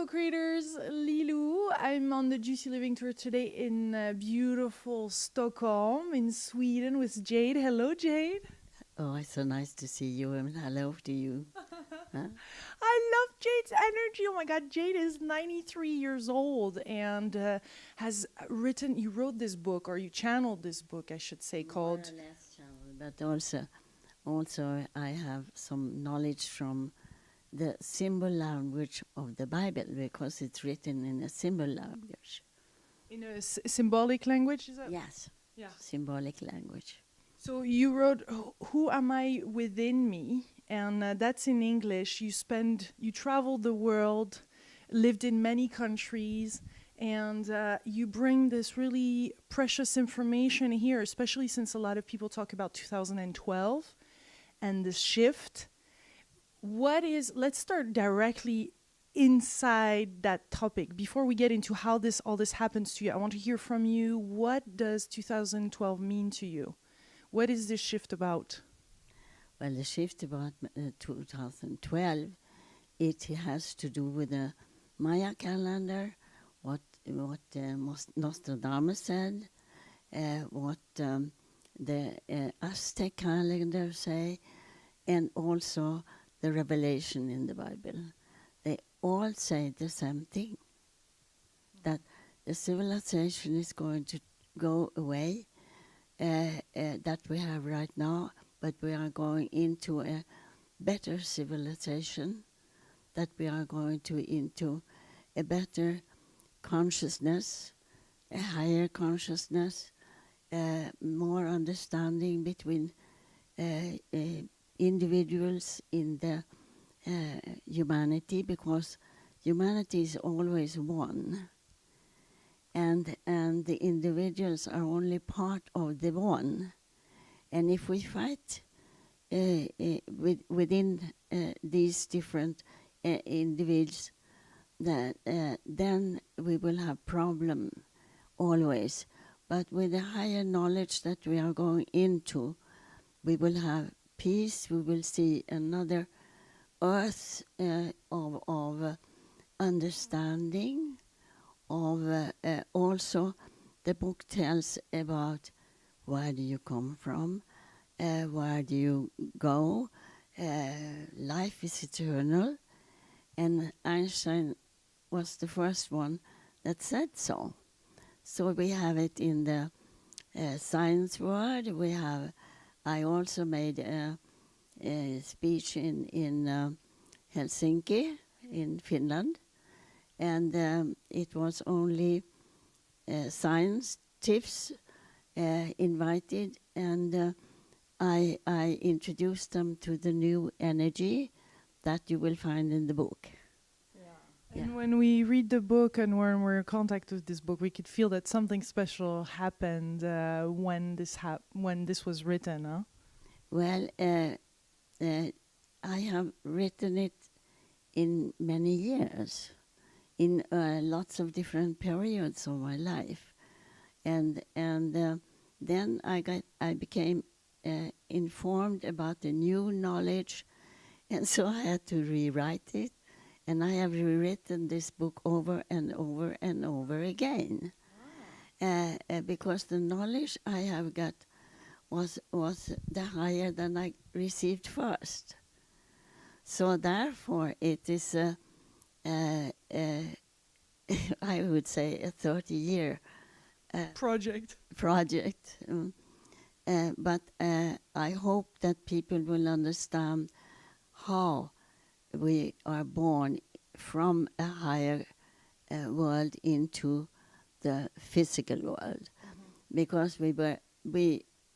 co-creators Lilu. I'm on the Juicy Living Tour today in beautiful Stockholm in Sweden with Jade. Hello, Jade. Oh, it's so nice to see you, and hello to you. Huh? I love Jade's energy. Oh my God, Jade is 93 years old and has written, you wrote this book, or you channeled this book, I should say, called... More or less channel, but also I have some knowledge from the symbol language of the Bible, because it's written in a symbol language. In a symbolic language, is that? Yes. Yeah. Symbolic language. So you wrote, Who Am I Within Me? And that's in English. You traveled the world, lived in many countries, and you bring this really precious information here, especially since a lot of people talk about 2012 and the shift. Let's start directly inside that topic. Before we get into how all this happens to you, I want to hear from you. What does 2012 mean to you? What is this shift about? Well, the shift about 2012, it has to do with the Maya calendar, what Nostradamus said, what the Aztec calendar say, and also the revelation in the Bible. They all say the same thing, that the civilization is going to go away, that we have right now, but we are going into a better civilization, that we are going into a better consciousness, a higher consciousness, more understanding between individuals in the humanity, because humanity is always one, and the individuals are only part of the one. And if we fight within these different individuals, then we will have problem always. But with the higher knowledge that we are going into, we will have peace. We will see another earth of understanding. Of also, the book tells about where do you come from, where do you go. Life is eternal, and Einstein was the first one that said so. So we have it in the science world. I also made a speech in Helsinki, in Finland, and it was only scientists invited, and I introduced them to the new energy that you will find in the book. Yeah. And when we read the book and when we're in contact with this book, we could feel that something special happened when this was written, huh? Well, I have written it in many years, in lots of different periods of my life, and then I became informed about the new knowledge, and so I had to rewrite it, and I have rewritten this book over and over and over again, because the knowledge I have got was the higher than I received first. So therefore, it is I would say a 30-year project. But I hope that people will understand how we are born from a higher world into the physical world. Mm-hmm. Because we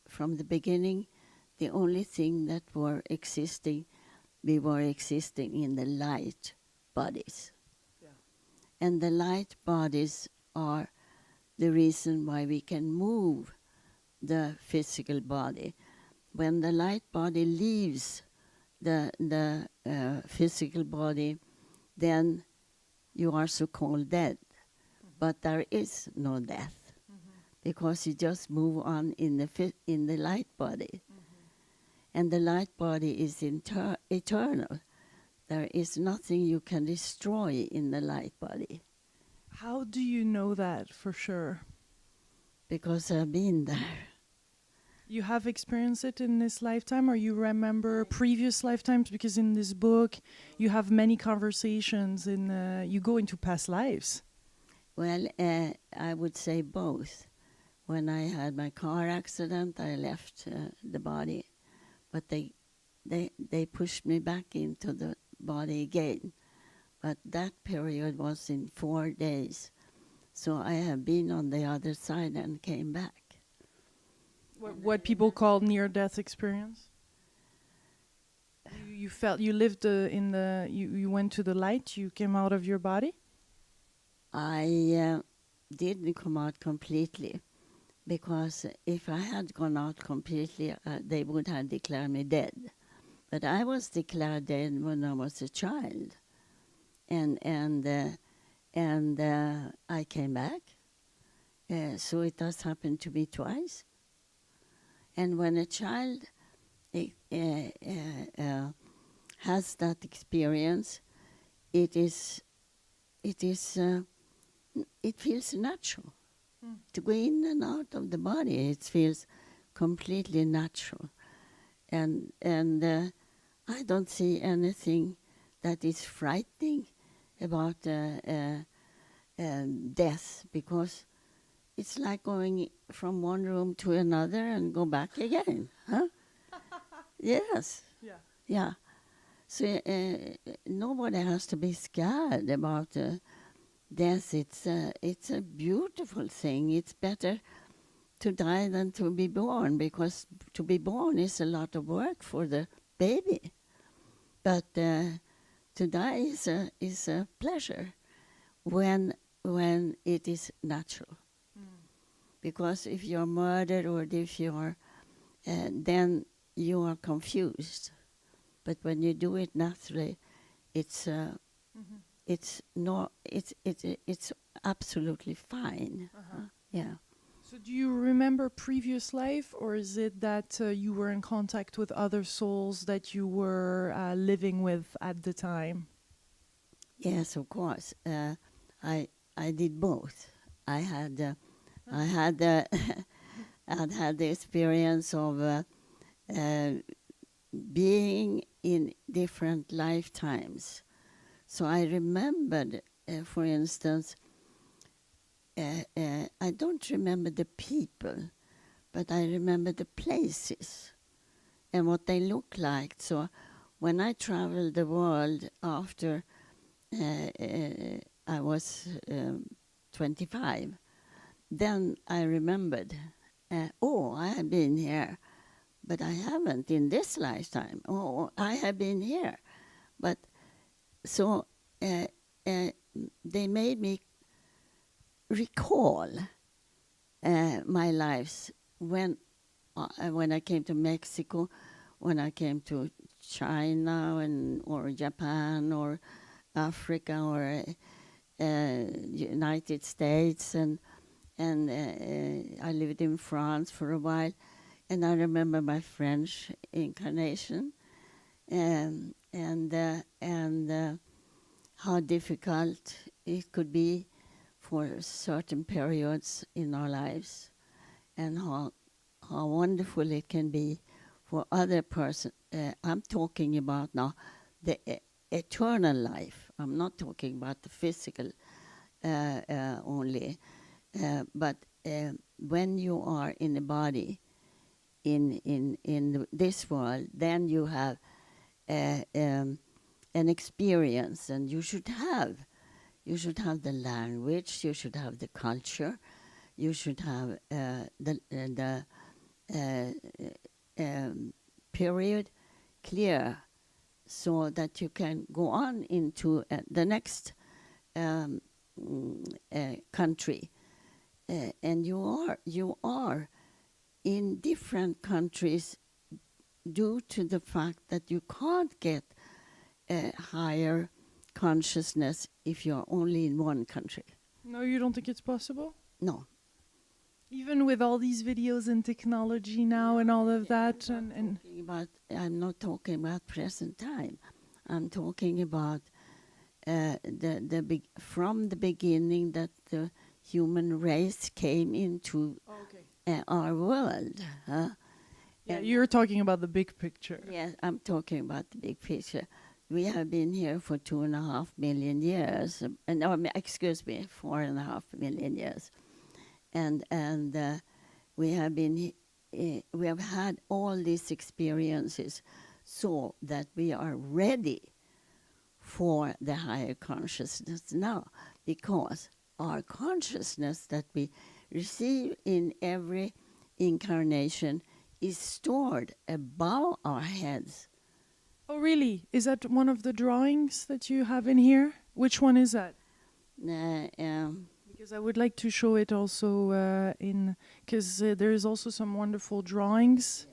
from the beginning, the only thing that we were existing in the light bodies. Yeah. And the light bodies are the reason why we can move the physical body. When the light body leaves the physical body, then you are so-called dead. Mm-hmm. But there is no death, mm-hmm. because you just move on in the light body. Mm-hmm. And the light body is eternal. There is nothing you can destroy in the light body, How do you know that for sure? because I've been there. You have experienced it in this lifetime, or you remember previous lifetimes? Because in this book, you have many conversations, and you go into past lives. Well, I would say both. When I had my car accident, I left the body, but they pushed me back into the body again. But that period was in 4 days. So I have been on the other side and came back. What people call near-death experience. You felt you lived in the you went to the light. You came out of your body. I didn't come out completely, because if I had gone out completely, they would have declared me dead. But I was declared dead when I was a child, and I came back. So it does happen to me twice. And when a child has that experience, it feels natural. To go in and out of the body, it feels completely natural. And I don't see anything that is frightening about death, because it's like going from one room to another and go back again. Huh? Yes. Yeah. Yeah. So nobody has to be scared about death. It's a beautiful thing. It's better to die than to be born, because to be born is a lot of work for the baby. But to die is a pleasure when it is natural. Because if you're murdered, or if you're, then you are confused. But when you do it naturally, it's absolutely fine. Yeah. So do you remember previous life, or is it that you were in contact with other souls that you were living with at the time? Yes, of course. I did both. I had I'd had the experience of being in different lifetimes. So I remembered, for instance, I don't remember the people, but I remember the places and what they look like. So when I traveled the world after I was 25, then I remembered, I have been here, but I haven't in this lifetime. Oh, I have been here. But so they made me recall my lives when I came to Mexico, when I came to China or Japan or Africa or United States, and I lived in France for a while, and I remember my French incarnation, and how difficult it could be for certain periods in our lives, and how wonderful it can be for other person. I'm talking about now the eternal life. I'm not talking about the physical only. But when you are in a body in this world, then you have an experience, and you should have the language, you should have the culture, you should have the period clear, so that you can go on into the next country. And you are in different countries due to the fact that you can't get a higher consciousness if you're only in one country. No, you don't think it's possible? No. Even with all these videos and technology now and all of that, I'm not talking about present time. I'm talking about from the beginning that the human race came into our world. Yeah, And you're talking about the big picture. yes, I'm talking about the big picture. We have been here for 2.5 million years. Excuse me, 4.5 million years, and we have been we have had all these experiences, so that we are ready for the higher consciousness now, because our consciousness that we receive in every incarnation is stored above our heads. Oh, really? Is that one of the drawings that you have in here? Which one is that? Because I would like to show it also because there is also some wonderful drawings.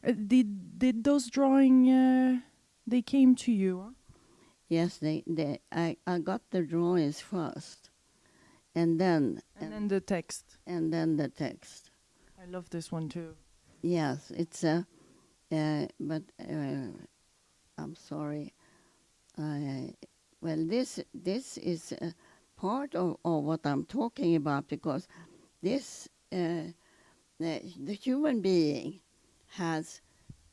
Did those drawing they came to you? Huh? Yes, I got the drawings first, and then The text. and then the text. I love this one too. Yes, it's but I'm sorry. Well, this is part of what I'm talking about, because this the human being has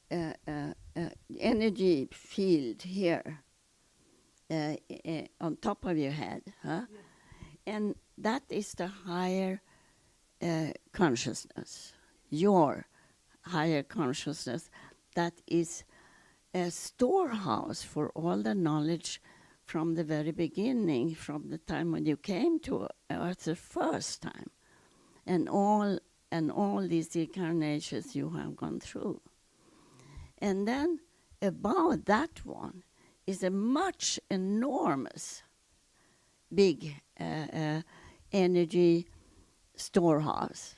energy field here on top of your head, huh? Yeah. And that is the higher consciousness, your higher consciousness, that is a storehouse for all the knowledge from the very beginning, from the time when you came to Earth the first time, and all these incarnations you have gone through. And then above that one is a much enormous, big energy storehouse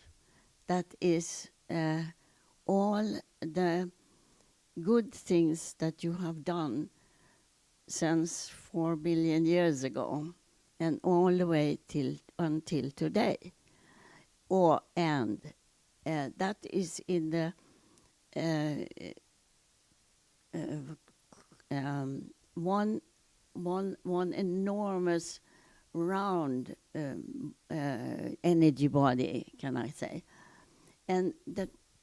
that is all the good things that you have done since 4 billion years ago and all the way until today. That is in the one enormous round energy body, can I say. And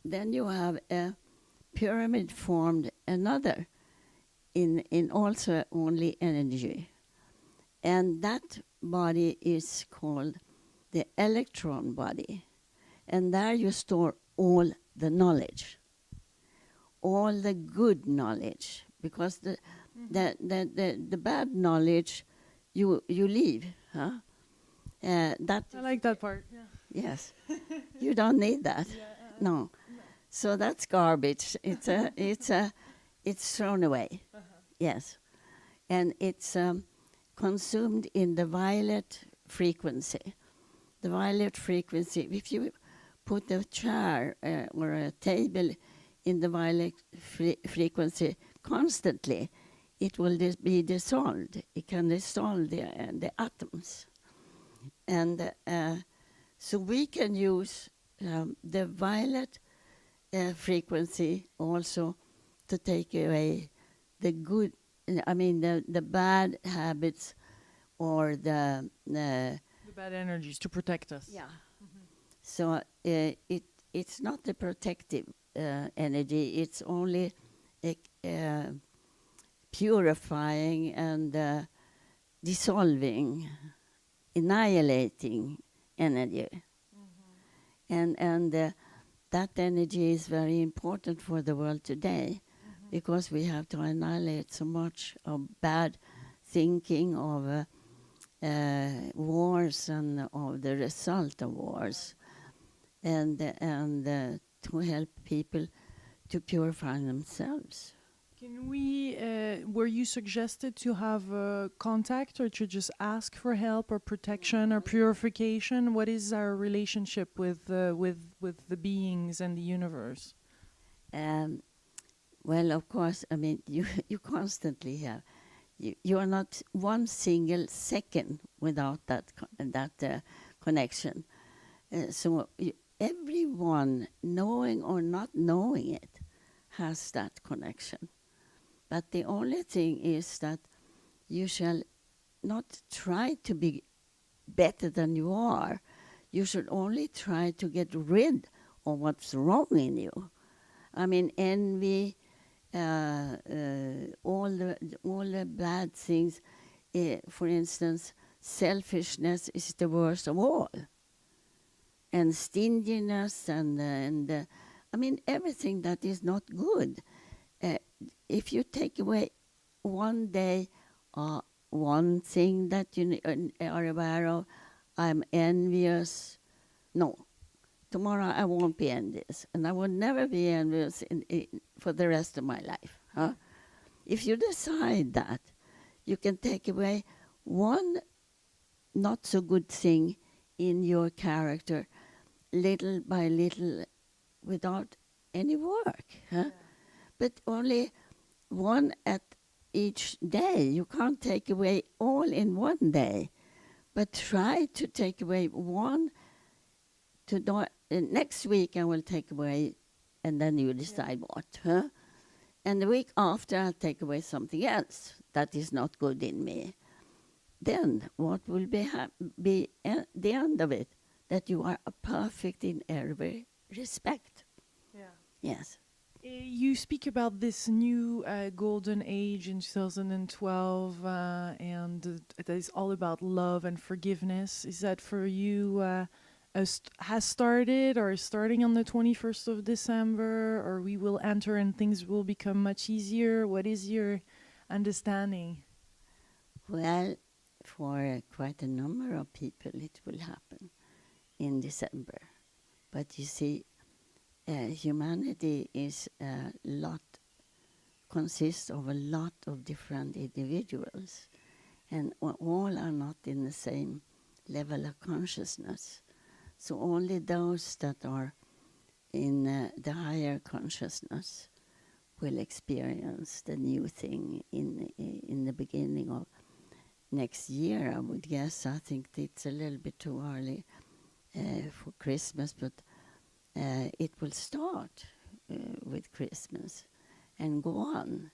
then you have a pyramid formed another in also only energy. And that body is called the electron body. And there you store all the knowledge, all the good knowledge, because the bad knowledge you leave, huh? That I like that part. Yeah. yes, you don't need that. No, so that's garbage. It's thrown away. Yes, and it's consumed in the violet frequency. The violet frequency. If you put a chair or a table in the violet frequency constantly, it will be dissolved. It can dissolve the atoms. And so we can use the violet frequency also to take away the good, the bad habits or the bad energies to protect us. Yeah. Mm-hmm. So it's not the protective energy. It's only purifying and dissolving, annihilating energy. Mm-hmm. And that energy is very important for the world today, because we have to annihilate so much of bad thinking, of wars and of the result of wars, and to help people to purify themselves. Can we, were you suggested to have contact or to just ask for help or protection or purification? What is our relationship with the beings and the universe? Well, of course, you constantly have. You are not one single second without that connection. So everyone, knowing or not knowing it, has that connection. But the only thing is that you shall not try to be better than you are. You should only try to get rid of what's wrong in you. I mean, envy, all the bad things. For instance, selfishness is the worst of all, and stinginess, and I mean everything that is not good. If you take away one day, one thing that you are aware of, I'm envious. No, tomorrow I won't be envious, and I will never be envious for the rest of my life. Huh? If you decide that, you can take away one not so good thing in your character, little by little, without any work. Huh? Yeah. But only one at each day. You can't take away all in one day, but try to take away one. Next week I will take away, and then you decide what. Huh? And the week after I'll take away something else that is not good in me. Then what will be the end of it? That you are perfect in every respect. Yeah. Yes. You speak about this new golden age in 2012, and that is all about love and forgiveness. Is that for you has started or is starting on the 21st of December, or we will enter and things will become much easier? What is your understanding? Well, for quite a number of people it will happen in December. But you see, humanity is consists of a lot of different individuals, and all are not in the same level of consciousness. So only those that are in the higher consciousness will experience the new thing in the beginning of next year, I would guess. I think it's a little bit too early for Christmas, but it will start with Christmas and go on.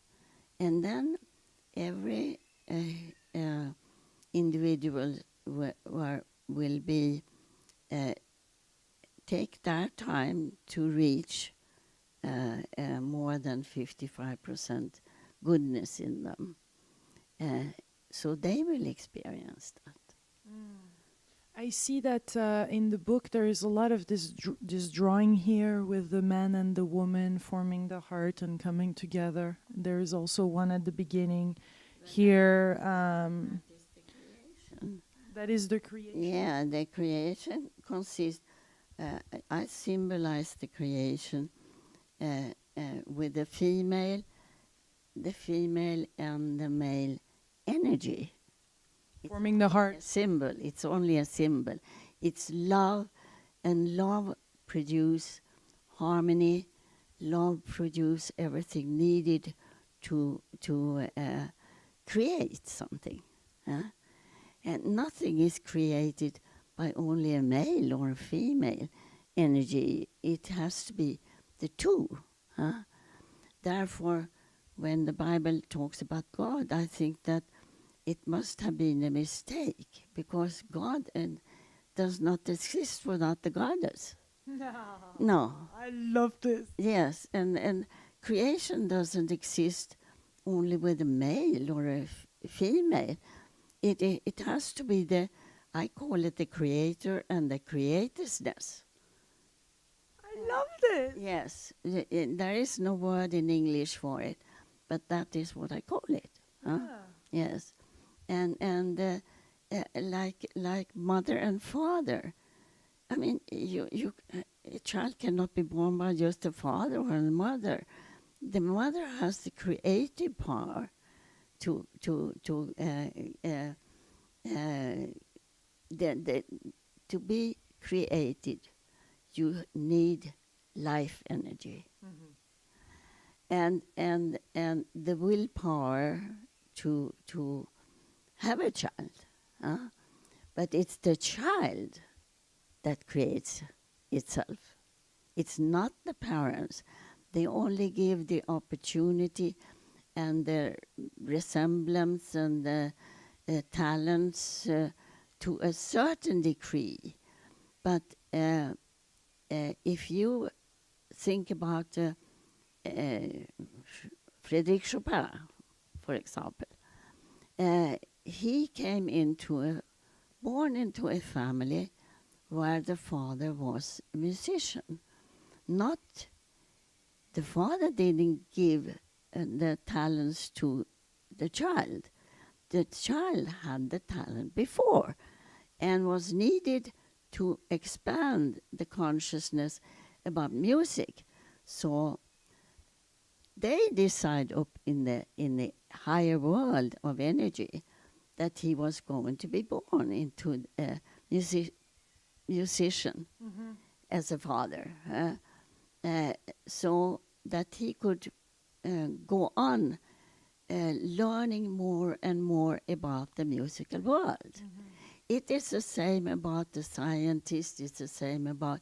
And then every individual will be take their time to reach more than 55% goodness in them. So they will experience that. I see that in the book there is a lot of this drawing here with the man and the woman forming the heart and coming together. There is also one at the beginning here. That is the creation. Yeah, the creation consists. I symbolize the creation with the female and the male energy. Forming the heart. A symbol. It's only a symbol. It's love, and love produce harmony. Love produce everything needed to create something. And nothing is created by only a male or a female energy. It has to be the two. Therefore, when the Bible talks about God, I think that it must have been a mistake, because God does not exist without the goddess. No. I love this. Yes, and creation doesn't exist only with a male or a female. It has to be I call it the creator and the creatorsness. I love this. Yes, there is no word in English for it, but that is what I call it. Yes, and like mother and father. I mean, a child cannot be born by just a father or a mother. The mother has the creative power to be created. You need life energy, and the willpower to have a child. But it's the child that creates itself. It's not the parents. They only give the opportunity and the resemblance and the talents to a certain degree. But if you think about Frédéric Chopin, for example, he came born into a family where the father was a musician. The father didn't give the talents to the child. The child had the talent before and was needed to expand the consciousness about music. So they decide up in the higher world of energy that he was going to be born into a musician as a father, so that he could go on learning more and more about the musical world. It is the same about the scientists. It's the same about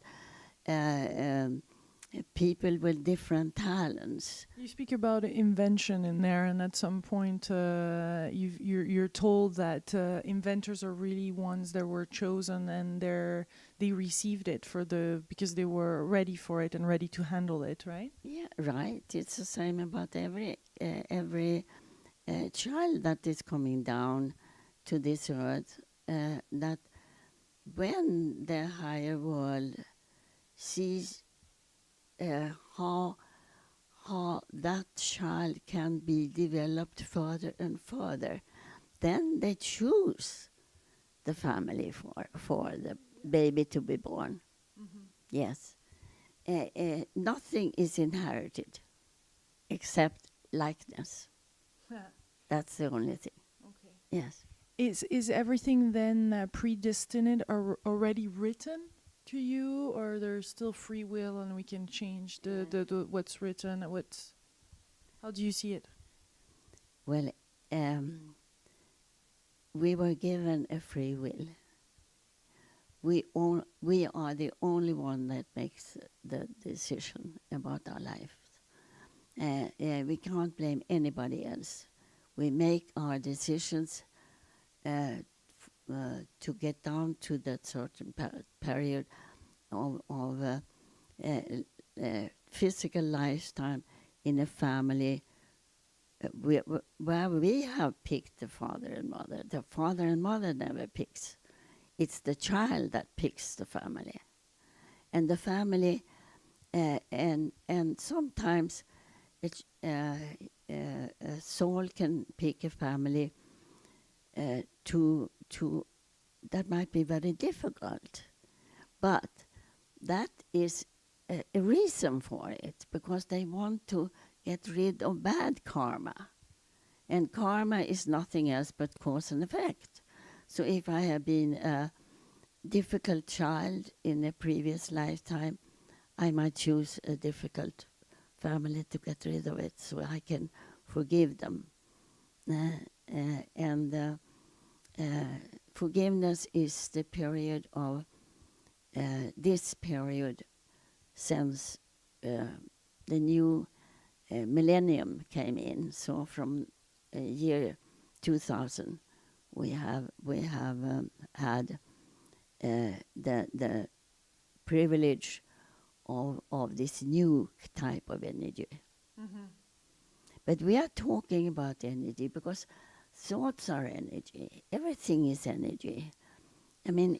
people with different talents. You speak about invention in there, and at some point you're told that inventors are really ones that were chosen, and they received it because they were ready for it and ready to handle it, right? Yeah, right. It's the same about every child that is coming down to this earth. That when the higher world sees how that child can be developed further and further, then they choose the family for the baby to be born. Yes. Nothing is inherited except likeness. That's the only thing. Okay. Yes. Is everything then predestined or already written to you, or there's still free will and we can change the what's written? How do you see it? Well, we were given a free will. We are the only one that makes the decision about our life. We can't blame anybody else. We make our decisions to get down to that certain period of physical lifetime in a family where we have picked the father and mother. The father and mother never picks. It's the child that picks the family. And the family, and sometimes a soul can pick a family that might be very difficult. But that is a reason for it, because they want to get rid of bad karma. And karma is nothing else but cause and effect. So if I have been a difficult child in a previous lifetime, I might choose a difficult family to get rid of it so I can forgive them. And forgiveness is the period of this period since the new millennium came in. So from year 2000, we have had the privilege of this new type of energy. But we are talking about energy because thoughts are energy. Everything is energy. I mean,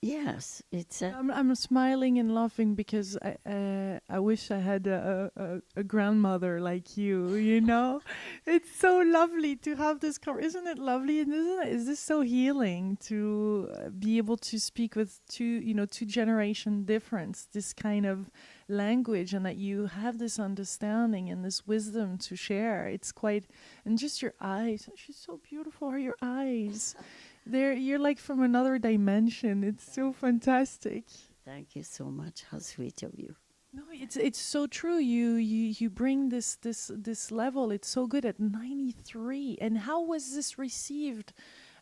yes. I'm smiling and laughing because I wish I had a grandmother like you. You know, it's so lovely to have this. Isn't it lovely? And is this so healing to be able to speak with two generation difference, this kind of language, and that you have this understanding and this wisdom to share. It's quite, and just your eyes. She's so beautiful. Are your eyes? You're like from another dimension. It's so fantastic. Thank you so much. How sweet of you. No, it's so true. You bring this level. It's so good at 93. And how was this received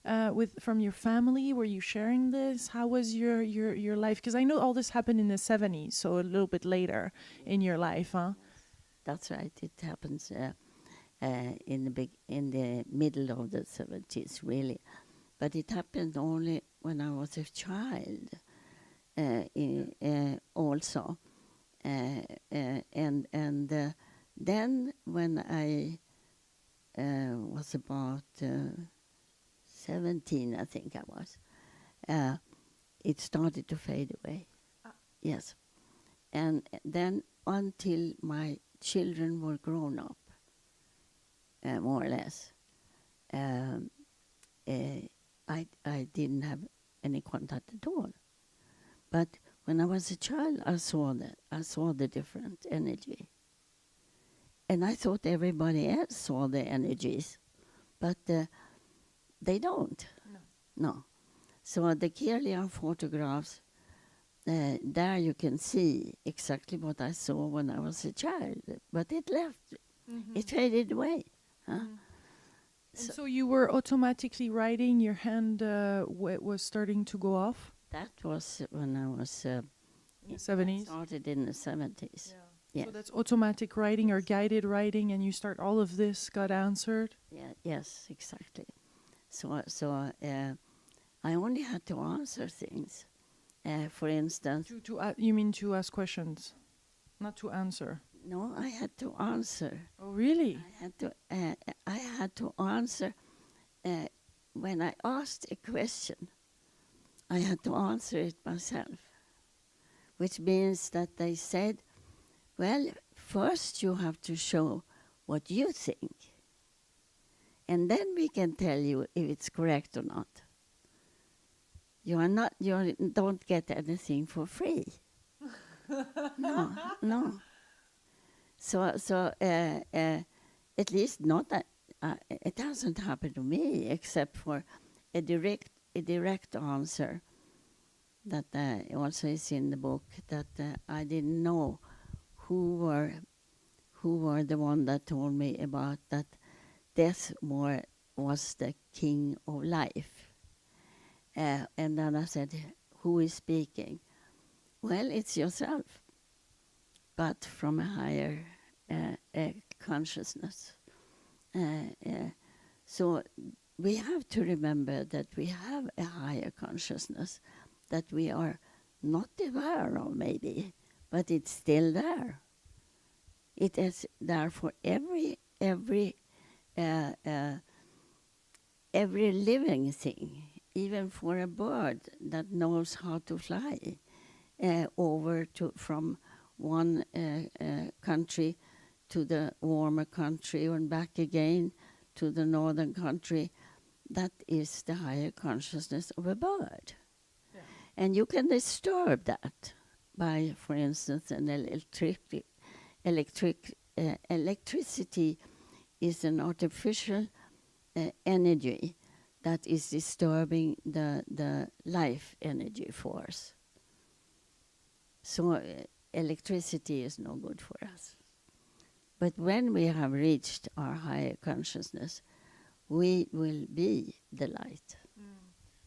from your family? Were you sharing this? How was your life? Because I know all this happened in the 70s, so a little bit later in your life, huh? That's right. It happens in the middle of the 70s, really. But it happened only when I was a child, also, and then when I was about 17, I think I was, it started to fade away. Yes. And then until my children were grown up, more or less, I didn't have any contact at all. But when I was a child, I saw that. I saw the different energy. And I thought everybody else saw the energies, but they don't. No. So the Kirlian photographs, there you can see exactly what I saw when I was a child, but it left. Mm-hmm. It faded away. Huh? Mm-hmm. So you were automatically writing, your hand was starting to go off? That was when I was... in the 70s? Started in the 70s. Yeah. Yes. So that's automatic writing or guided writing, and you start all of this got answered? Yeah, yes, exactly. So I only had to answer things. For instance... You mean to ask questions, not to answer? No, I had to answer. Oh, really? I had to answer. When I asked a question, I had to answer it myself, which means that they said, well, first you have to show what you think, and then we can tell you if it's correct or not. You don't get anything for free. No. So at least not that it hasn't happened to me, except for a direct answer that also is in the book, that I didn't know who were the one that told me about that death was the king of life. And then I said, who is speaking? Well, it's yourself, but from a higher consciousness. So we have to remember that we have a higher consciousness that we are not aware of, maybe, but it's still there. It is there for every living thing, even for a bird that knows how to fly from one country to the warmer country and back again to the northern country. That is the higher consciousness of a bird. Yeah. And you can disturb that by, for instance, an electricity is an artificial energy that is disturbing the life energy force. So electricity is no good for us. But when we have reached our higher consciousness, we will be the light.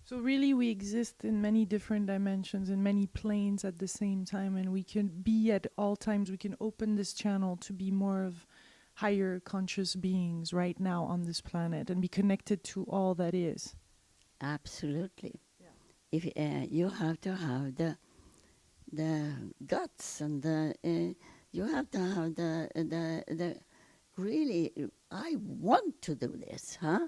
So really we exist in many different dimensions, in many planes at the same time, and we can be at all times, we can open this channel to be more of higher conscious beings right now on this planet and be connected to all that is. Absolutely. Yeah. If you have to have the guts and you have to have the really, I want to do this, huh?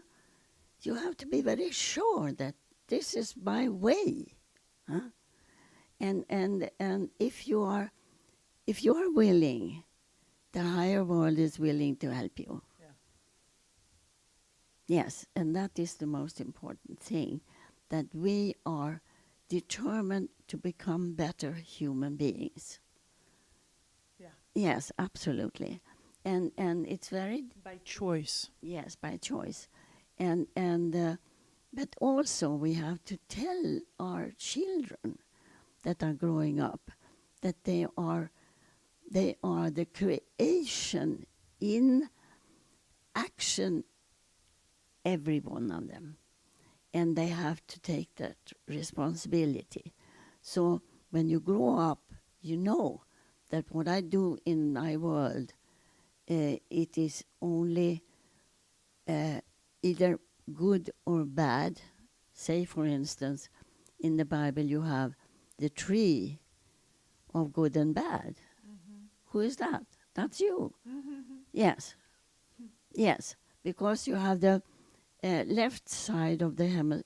You have to be very sure that this is my way, huh? And if you are willing, the higher world is willing to help you. Yeah. Yes, and that is the most important thing, that we are determined to become better human beings. Yeah. Yes, absolutely. And it's very... By choice. Yes, by choice. And but also we have to tell our children that are growing up that they are the creation in action, every one of them. And they have to take that responsibility. So when you grow up, you know that what I do in my world, it is only either good or bad. Say, for instance, in the Bible you have the tree of good and bad. Who is that? That's you. Yes. Yes, because you have the left side of the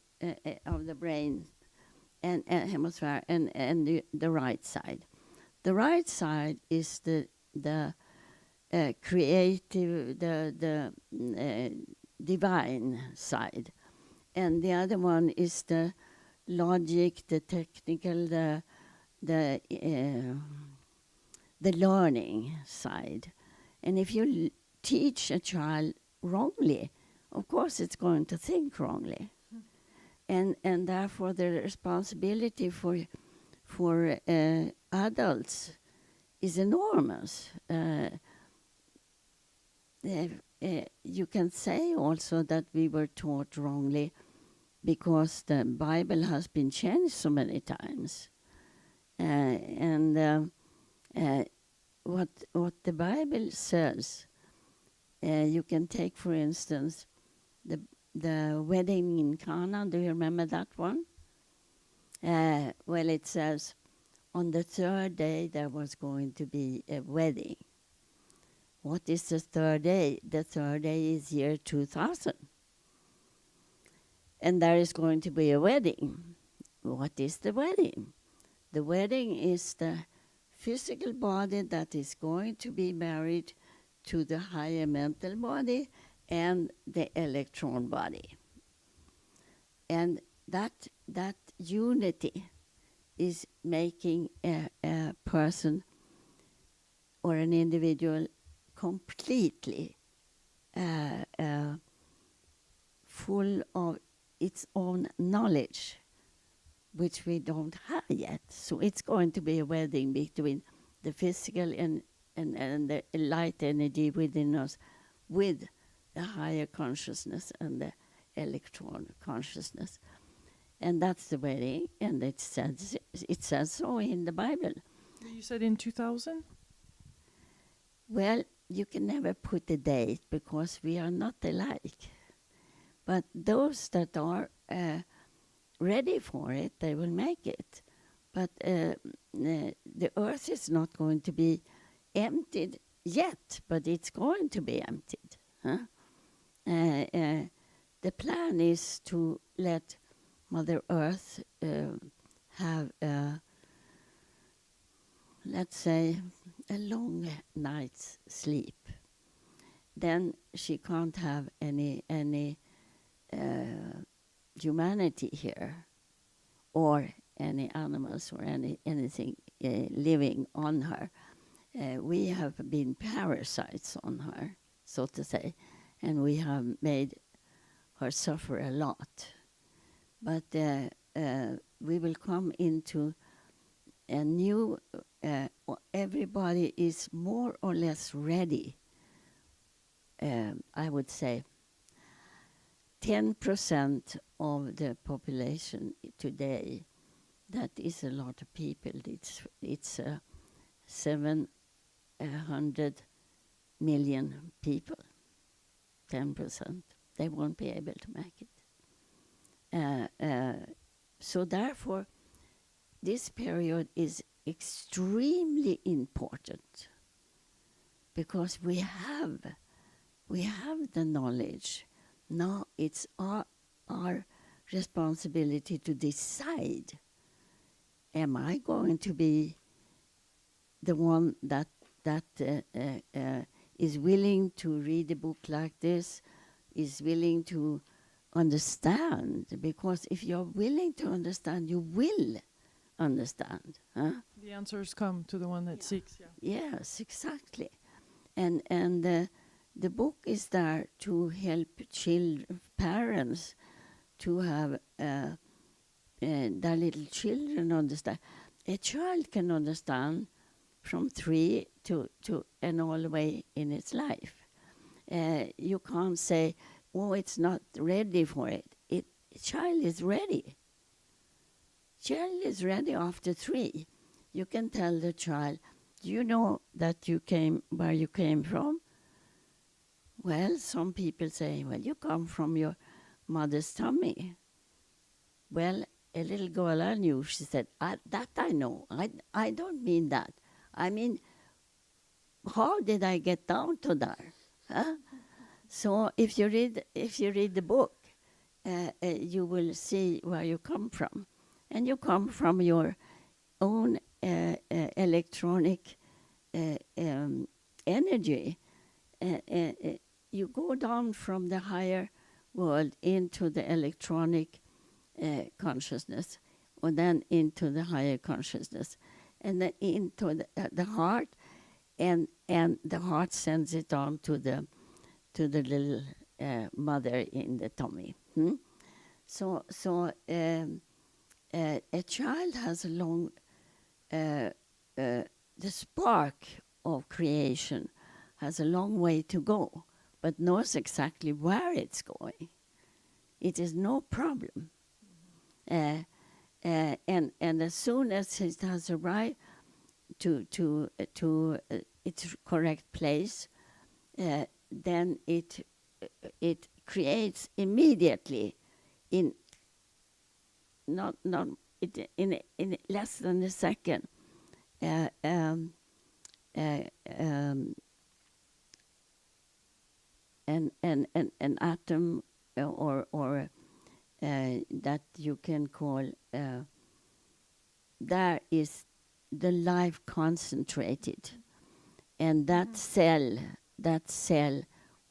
brain and hemisphere and the right side. The right side is the creative, the divine side, and the other one is the logic, the technical, the learning side. And if you teach a child wrongly, of course it's going to think wrongly. And therefore the responsibility for adults is enormous. You can say also that we were taught wrongly because the Bible has been changed so many times. What the Bible says, you can take, for instance, the wedding in Cana. Do you remember that one? Well, it says, on the third day there was going to be a wedding. What is the third day? The third day is year 2000. And there is going to be a wedding. What is the wedding? The wedding is the physical body that is going to be married to the higher mental body and the electron body. And that unity is making a person or an individual completely full of its own knowledge, which we don't have yet. So it's going to be a wedding between the physical and the light energy within us with the higher consciousness and the electron consciousness. And that's the wedding, and it says so in the Bible. You said in 2000? Well, you can never put a date because we are not alike. But those that are ready for it, they will make it. But the earth is not going to be emptied yet, but it's going to be emptied. Huh? The plan is to let Mother Earth have, let's say, a long night's sleep. Then she can't have any humanity here, or any animals or anything living on her. We have been parasites on her, so to say, and we have made her suffer a lot. But we will come into a new, everybody is more or less ready. I would say 10% of the population today, that is a lot of people. It's 700 million people. 10%. They won't be able to make it. So therefore, this period is extremely important because we have the knowledge. Now it's our responsibility to decide, am I going to be the one that is willing to read a book like this, is willing to understand? Because if you're willing to understand, you will understand. Huh? The answers come to the one that seeks. Yeah. Yes, exactly. And the book is there to help parents to have their little children understand. A child can understand from 3 to and all the way in its life. You can't say, oh, it's not ready for it. Child is ready. Child is ready after 3. You can tell the child, do you know that where you came from? Well, some people say, well, you come from your mother's tummy. Well, a little girl I knew, she said, that I know. I don't mean that. I mean, how did I get down to there? Huh? So if you read the book, you will see where you come from, and you come from your own electronic energy. You go down from the higher world into the electronic consciousness, or then into the higher consciousness, and then into the heart, and the heart sends it on to the little mother in the tummy. So a child has a long the spark of creation has a long way to go, but knows exactly where it's going. It is no problem. And as soon as it has arrived to its correct place, then it creates immediately in less than a second an atom or that you can call there is the life concentrated, and that cell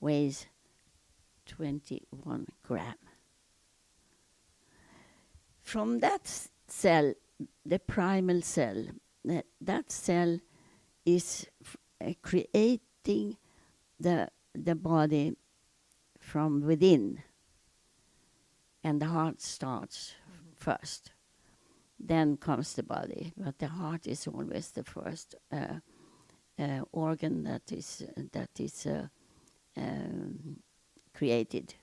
weighs 21 gram. From that cell, the primal cell, that cell is creating the body from within, and the heart starts first. Then comes the body, but the heart is always the first organ that is created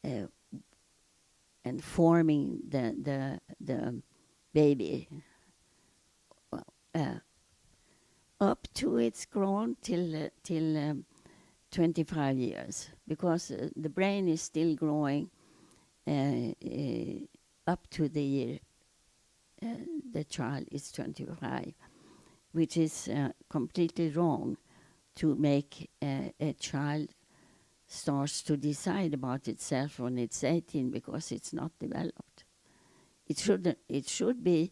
and forming the baby. Up to it's grown till 25 years, because the brain is still growing up to the year the child is 25, which is completely wrong to make a child starts to decide about itself when it's 18, because it's not developed. It should be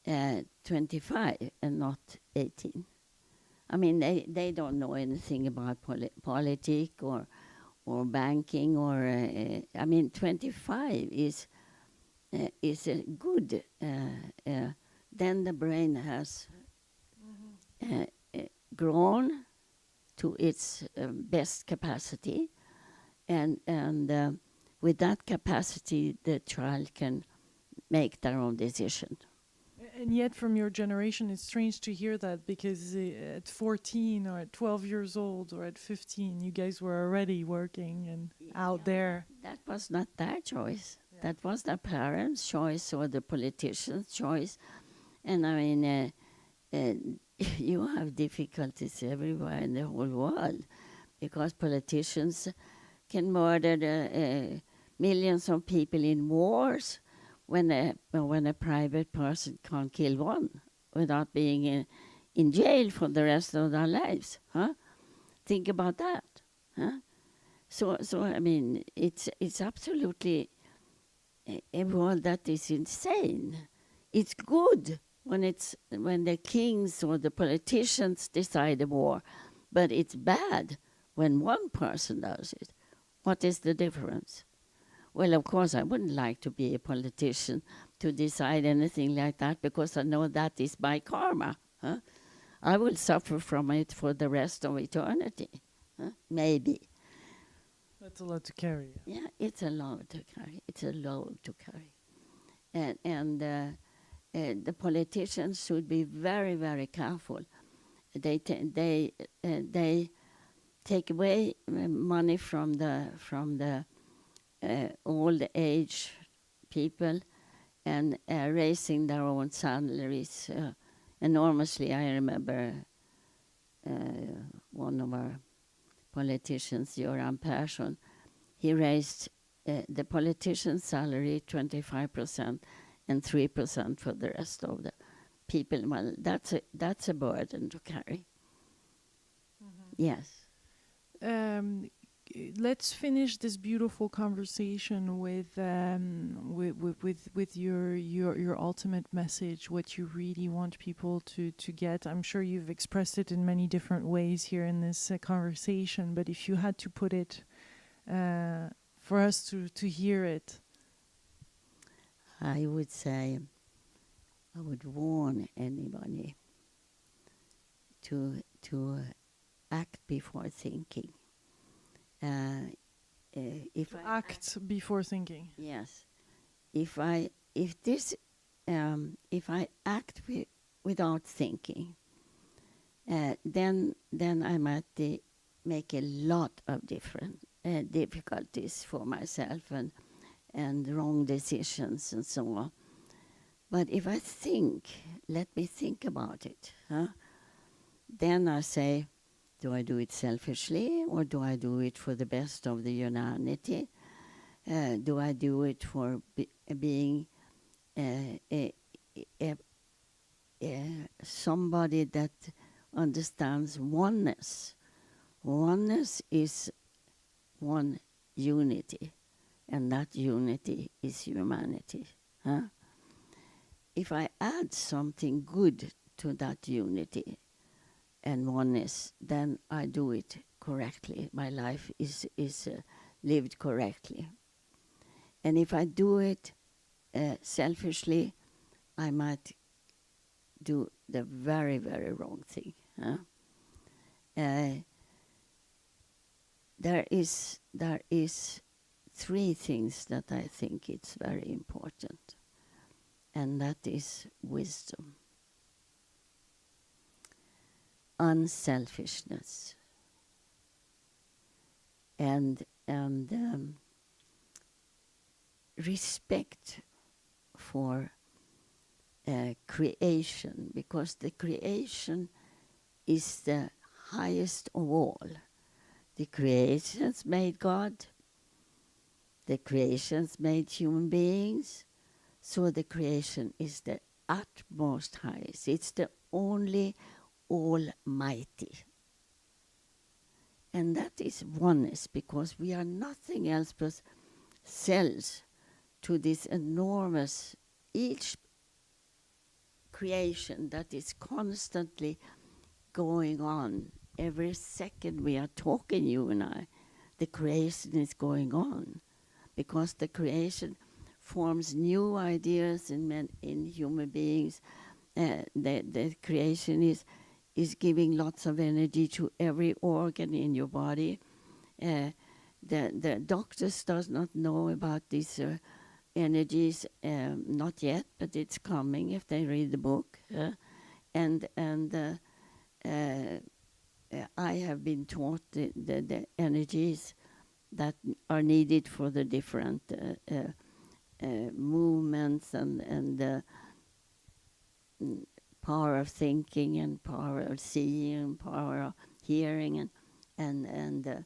25 and not 18. I mean, they don't know anything about politics or banking or I mean, 25 is a good. Then the brain has grown to its best capacity, and with that capacity, the child can make their own decision. And yet, from your generation, it's strange to hear that, because at 14 or at 12 years old or at 15, you guys were already working and out there. That was not their choice. Yeah. That was their parents' choice or the politicians' choice. And I mean, you have difficulties everywhere in the whole world, because politicians can murder millions of people in wars, when a private person can't kill one without being in jail for the rest of their lives. Huh? Think about that. Huh? So I mean, it's absolutely a world that is insane. It's good when the kings or the politicians decide a war, but it's bad when one person does it. What is the difference? Well, of course, I wouldn't like to be a politician to decide anything like that, because I know that is my karma. Huh? I will suffer from it for the rest of eternity. Huh? Maybe. That's a lot to carry. Yeah, it's a load to carry. It's a load to carry. And the politicians should be very, very careful. They take away money from the old age people, and raising their own salaries enormously. I remember one of our politicians, Göran Persson, he raised the politician's salary 25% and 3% for the rest of the people. Well, that's a burden to carry. Yes. Let's finish this beautiful conversation with your ultimate message, what you really want people to get. I'm sure you've expressed it in many different ways here in this conversation, but if you had to put it for us to hear it. I would say, I would warn anybody to act before thinking. If I Act before thinking. Yes. If I act without thinking, then I might make a lot of different difficulties for myself and wrong decisions and so on. But if I think, let me think about it, then I say, do I do it selfishly or do I do it for the best of the humanity? Do I do it for being somebody that understands oneness? Oneness is one unity, and that unity is humanity. If I add something good to that unity and oneness, then I do it correctly. My life is lived correctly. And if I do it selfishly, I might do the very, very wrong thing. There is 3 things that I think it's very important, and that is wisdom, unselfishness, and respect for creation, because the creation is the highest of all. The creations made God, the creations made human beings, so the creation is the utmost highest. It's the only almighty. And that is oneness, because we are nothing else but cells to this enormous, each creation that is constantly going on. Every second we are talking, you and I, the creation is going on, because the creation forms new ideas in human beings. The creation is giving lots of energy to every organ in your body. The doctors does not know about these energies, not yet, but it's coming if they read the book. I have been taught the energies that are needed for the different movements and power of thinking and power of seeing and power of hearing and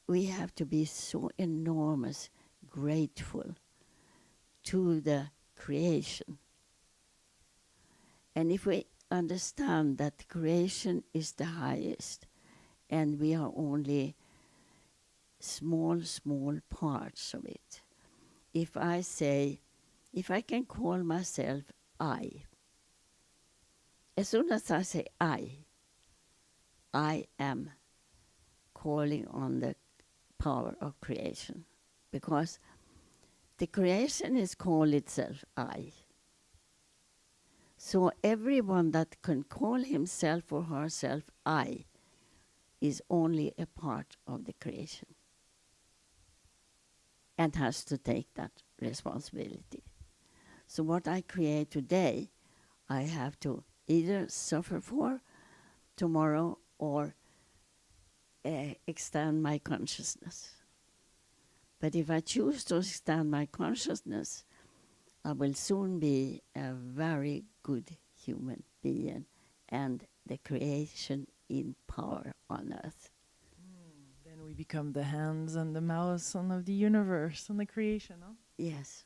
we have to be so enormous grateful to the creation. And if we understand that creation is the highest and we are only small parts of it. If I can call myself I, as soon as I say I am calling on the power of creation, because the creation is called itself I. So everyone that can call himself or herself I is only a part of the creation and has to take that responsibility. So what I create today, I have to either suffer for tomorrow or extend my consciousness. But if I choose to extend my consciousness, I will soon be a very good human being and the creation in power on earth. become the hands and the mouths and of the universe and the creation, huh? Yes.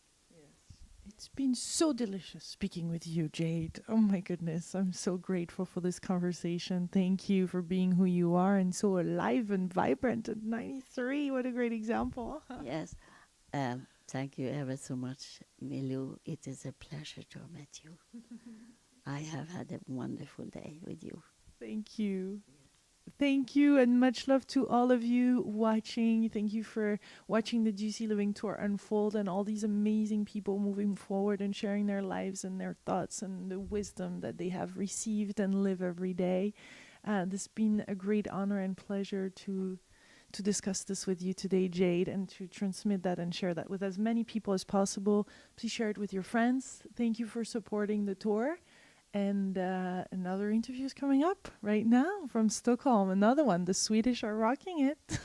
It's been so delicious speaking with you, Jade. Oh my goodness, I'm so grateful for this conversation. Thank you for being who you are and so alive and vibrant at 93. What a great example. Yes. Thank you ever so much, Milou. It is a pleasure to have met you. I have had a wonderful day with you. Thank you. Thank you, and much love to all of you watching. Thank you for watching the Juicy Living Tour unfold and all these amazing people moving forward and sharing their lives and their thoughts and the wisdom that they have received and live every day. This has been a great honor and pleasure to discuss this with you today, Jade, and to transmit that and share that with as many people as possible. Please share it with your friends. Thank you for supporting the tour. And another interview is coming up right now from Stockholm. Another one. The Swedish are rocking it.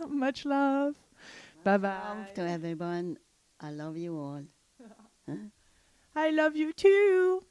Much love. Bye-bye. Love to everyone. I love you all. I love you too.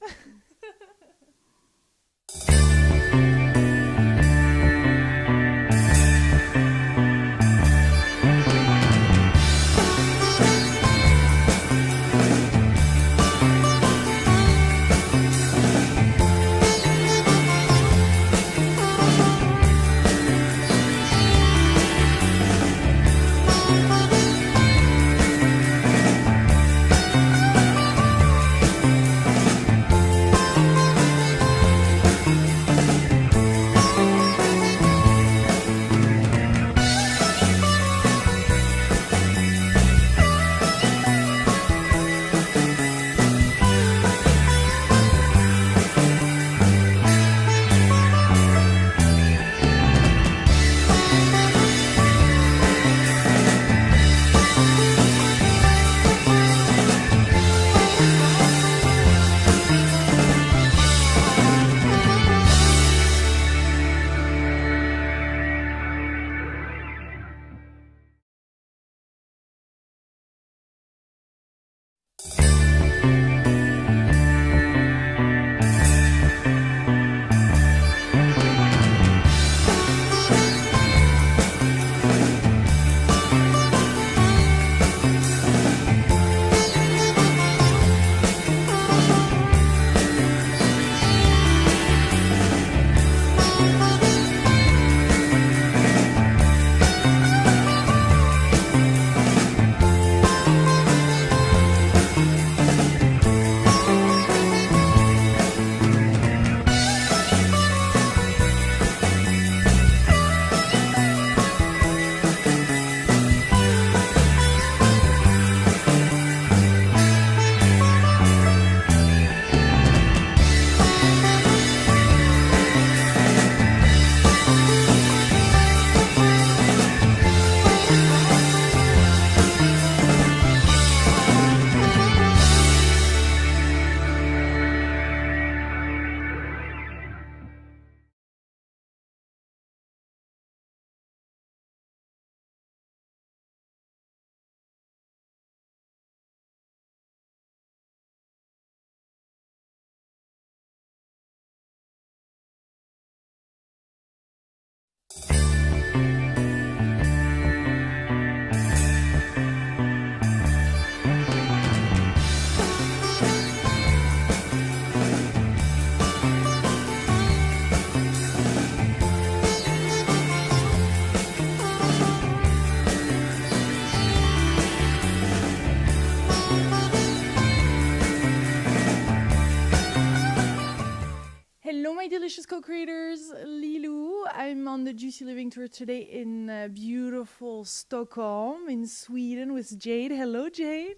Hello, my delicious co-creators. Lilu. I'm on the Juicy Living Tour today in beautiful Stockholm in Sweden with Jade. Hello, Jade.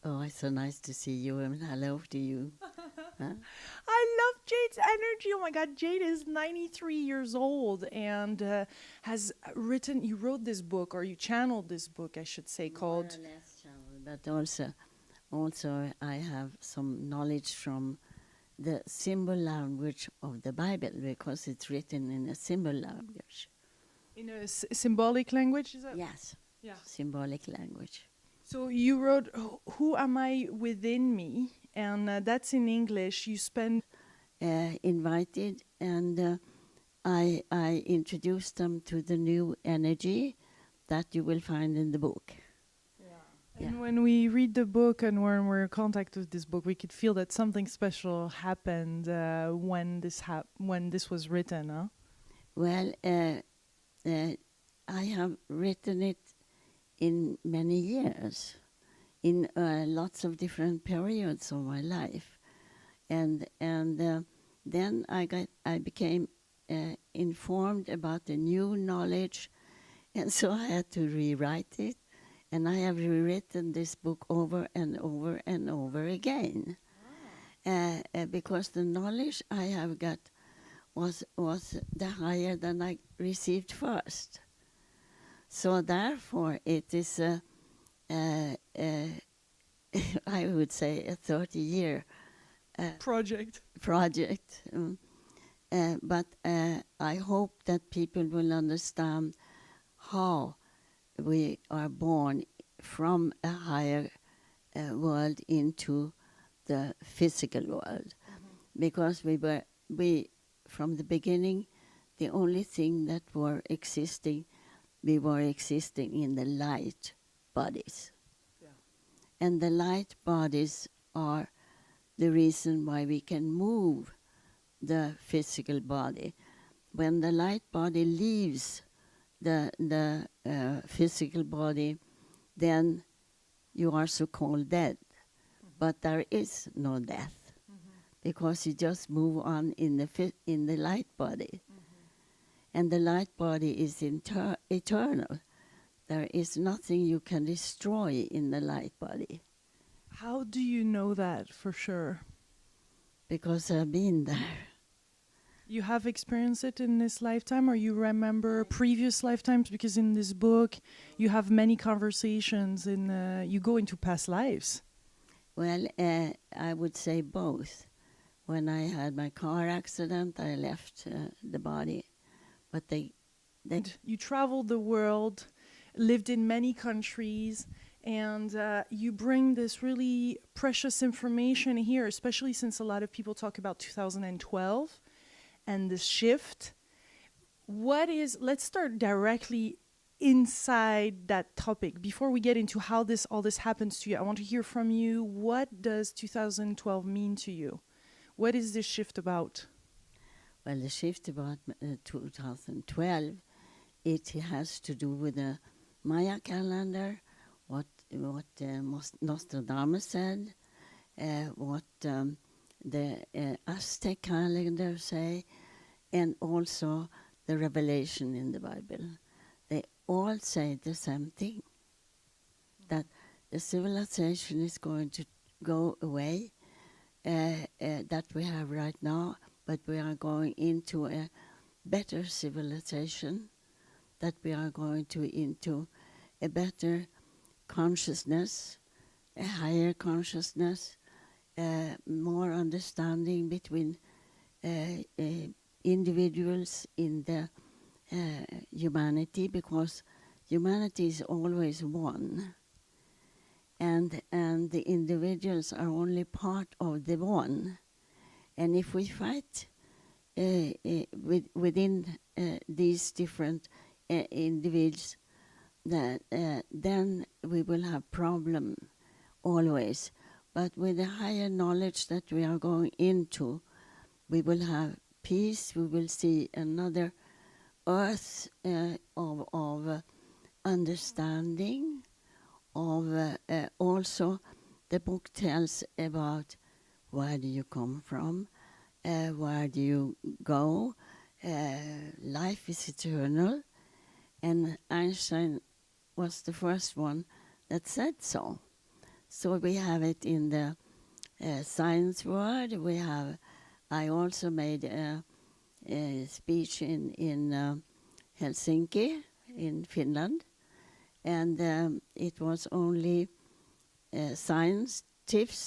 Oh, it's so nice to see you, and hello to you. Huh? I love Jade's energy. Oh my God, Jade is 93 years old and has written, you wrote this book, or you channeled this book, I should say, called... More or less channel, but also I have some knowledge from the symbol language of the Bible, because it's written in a symbol language. In a symbolic language, is that? Yes. Yeah. Symbolic language. So you wrote, Who Am I Within Me? And that's in English. You spend... Invited, and I introduced them to the new energy that you will find in the book. And when we read the book and when we're in contact with this book, we could feel that something special happened when this was written, huh? Well, I have written it in many years, in lots of different periods of my life, and then I became informed about the new knowledge, and so I had to rewrite it, and I have rewritten this book over and over and over again, because the knowledge I have got was the higher than I received first. So therefore, it is I would say a 30-year Project. project. But I hope that people will understand how we are born from a higher world into the physical world. Because we from the beginning, the only thing that were existing, we were existing in the light bodies. Yeah. And the light bodies are the reason why we can move the physical body. When the light body leaves the physical body, then you are so-called dead. But there is no death, because you just move on in the light body. And the light body is eternal. There is nothing you can destroy in the light body. How do you know that for sure? Because I've been there. You have experienced it in this lifetime, or you remember previous lifetimes? Because in this book, you have many conversations and you go into past lives. Well, I would say both. When I had my car accident, I left the body. But You traveled the world, lived in many countries, and you bring this really precious information here, especially since a lot of people talk about 2012 and the shift. Let's start directly inside that topic. Before we get into how all this happens to you, I want to hear from you. What does 2012 mean to you? What is this shift about? Well, the shift about 2012, it has to do with the Maya calendar, what Nostradamus said, what the Aztec calendar say, and also the revelation in the Bible. They all say the same thing, that the civilization is going to go away, that we have right now, but we are going into a better civilization, that we are going into a better consciousness, a higher consciousness, more understanding between individuals in the humanity, because humanity is always one, and the individuals are only part of the one. And if we fight within these different individuals, then we will have problem always. But with the higher knowledge that we are going into, we will have peace. We will see another earth of understanding. Of also, the book tells about where do you come from, where do you go. Life is eternal, and Einstein was the first one that said so. So we have it in the science world. I also made a speech in Helsinki, in Finland, and it was only science tips